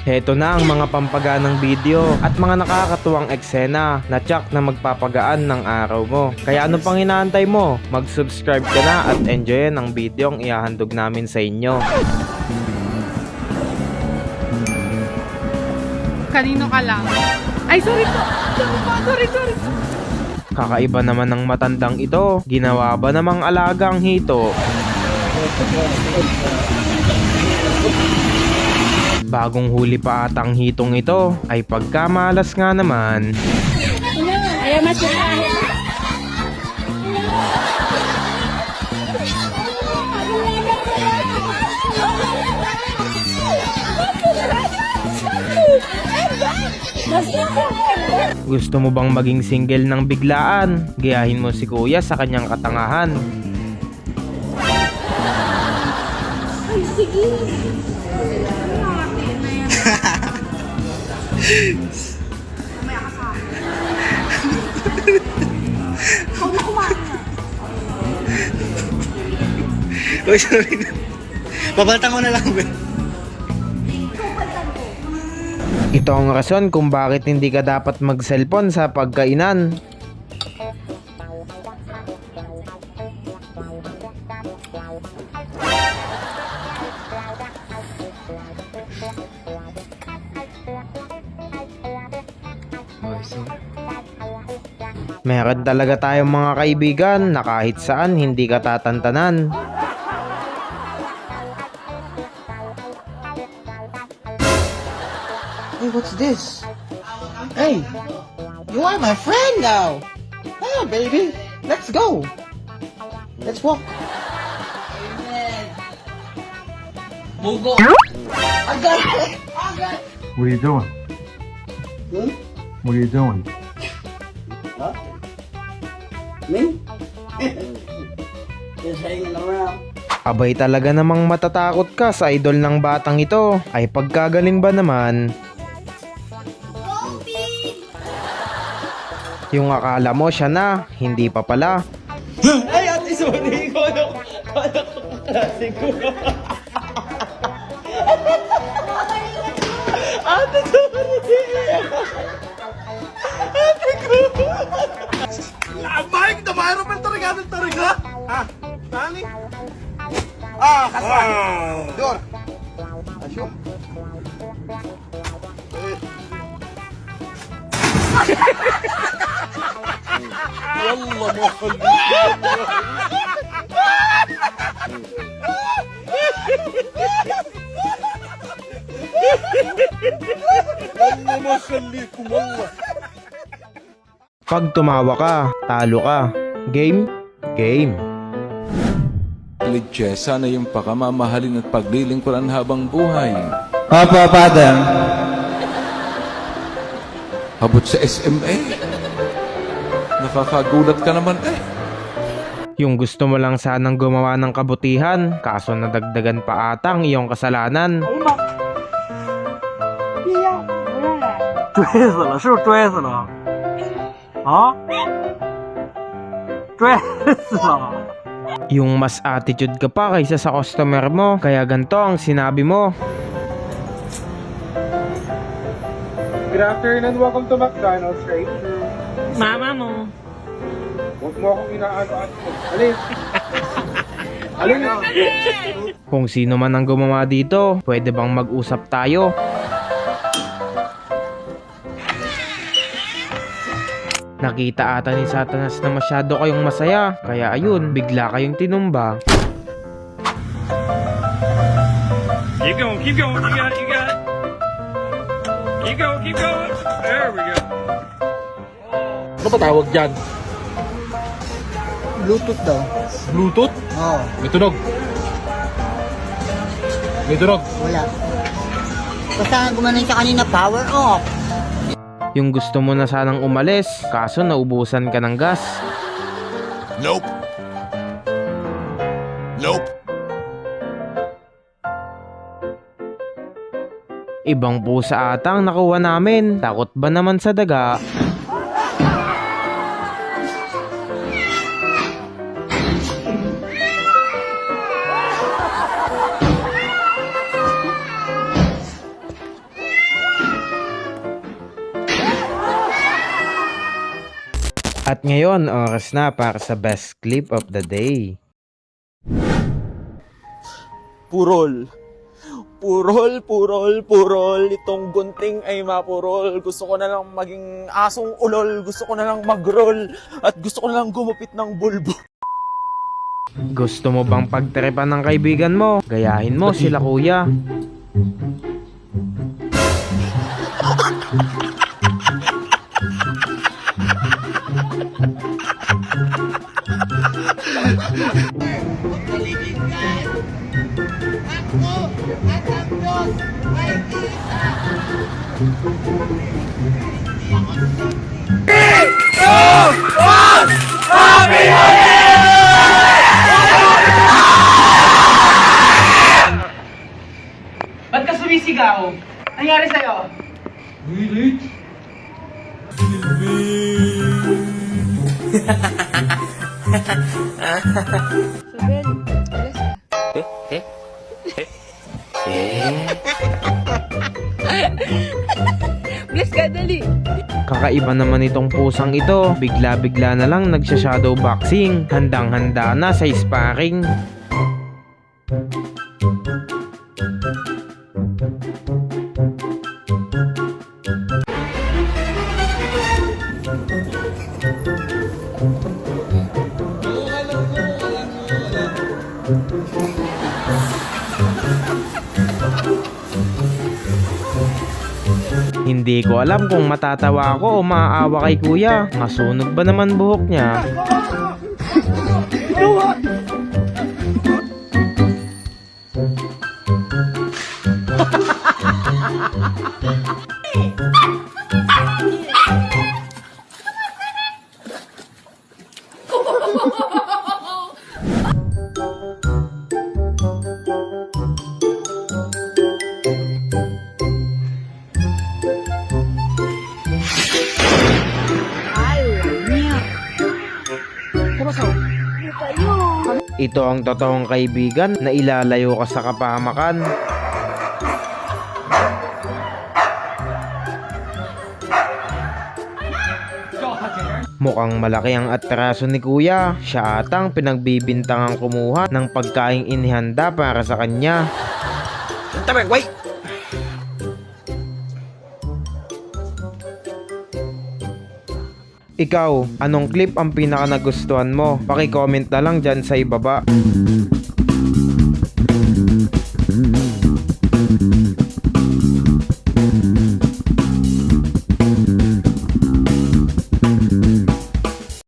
Heto na ang mga pampaganang video at mga nakakatuwang eksena na tsak na magpapagaan ng araw mo. Kaya ano pang inaantay mo? Mag-subscribe ka na at enjoyin ang video ang ihahandog namin sa inyo. Kanino ka lang? Ay, sorry po! Sorry. Kakaiba naman ng matandang ito. Ginawa ba namang alagang hito? Bagong huli pa atang hitong ito ay pagkamalas nga naman. Ayaw masaya. Gusto mo bang maging single ng biglaan? Gayahin mo si kuya sa kanyang katangahan. Ay, sige. Mamaya ka sa akin. Ikaw na kumain na. Uy, sorry na. Babaltan ko na lang, Ben. Ito ang rason kung bakit hindi ka dapat mag-cellphone sa pagkainan. Meron talaga tayong mga kaibigan na kahit saan hindi ka tatantanan. Hey, what's this? Hey, you are my friend now. Oh, baby, let's go. Let's walk. Mugo. I got it. What are you doing? Hmm? What are you doing? Huh? Me? Just hanging around. Abay talaga namang matatakot ka sa idol ng batang ito. Ay pagkagaling ba naman? Yung akala mo siya na, hindi pa pala. Ay, ate, sorry. Kala ko klase ko. Ate, sorry. Ate ko. Mike, namayroon pa talaga ng tariga. Ah, nani? Kasama. Dor. Asyo? والله ما خليك والله ما خليكم والله. Pag tumawa ka, talo ka. Game? Game. Lidche, sana yung pakamamahalin at paglilingkuran habang buhay. Papa, Father. Habot sa SMA. Nakakagulat ka naman eh. Yung gusto mo lang sanang gumawa ng kabutihan, kaso nadagdagan pa ata ang iyong kasalanan. 追死了，是不是追死了？啊？追死了！ Yung mas attitude ka pa kaysa sa customer mo, kaya ganito ang sinabi mo. Good afternoon and welcome to McDonald's, right? Mama mo. Huwag mo akong inaano-ano. Alin? Alin? Kung sino man ang gumawa dito, pwede bang mag-usap tayo? Nakita ata ni Satanas na masyado kayong masaya, kaya ayun, bigla kayong tinumba. Keep going. You got it. Keep going. There we go. Ano ba tawag dyan? Bluetooth daw. Bluetooth? Oo. May tunog. Wala. Basta gumanon siya kanina, power off. Yung gusto mo na sanang umalis, kaso naubusan ka ng gas. Nope. Ibang pusa ata ang nakuha namin. Takot ba naman sa daga? At ngayon, oras na para sa best clip of the day. Purol. Purol, purol, purol. Itong gunting ay mapurol. Gusto ko na lang maging asong ulol. Gusto ko na lang mag-roll. At gusto ko na lang gumupit ng bulbo. Gusto mo bang pagtripan ng kaibigan mo? Gayahin mo sila kuya. Ba't ka sumisigaw? Nangyari sa'yo? Bless ka, dali. Kakaiba naman itong pusang ito. Bigla-bigla na lang nagsha-shadow boxing. Handang-handa na sa sparring. Hindi ko alam kung matatawa ako o maaawa kay kuya. Masunog ba naman buhok niya? Ito ang totoong kaibigan na ilalayo ka sa kapahamakan. Mukhang malaki ang atraso ni kuya. Siya atang pinagbibintangang kumuha ng pagkaing inihanda para sa kanya. Ikaw, anong clip ang pinaka nagustuhan mo? Paki-comment na lang dyan sa ibaba.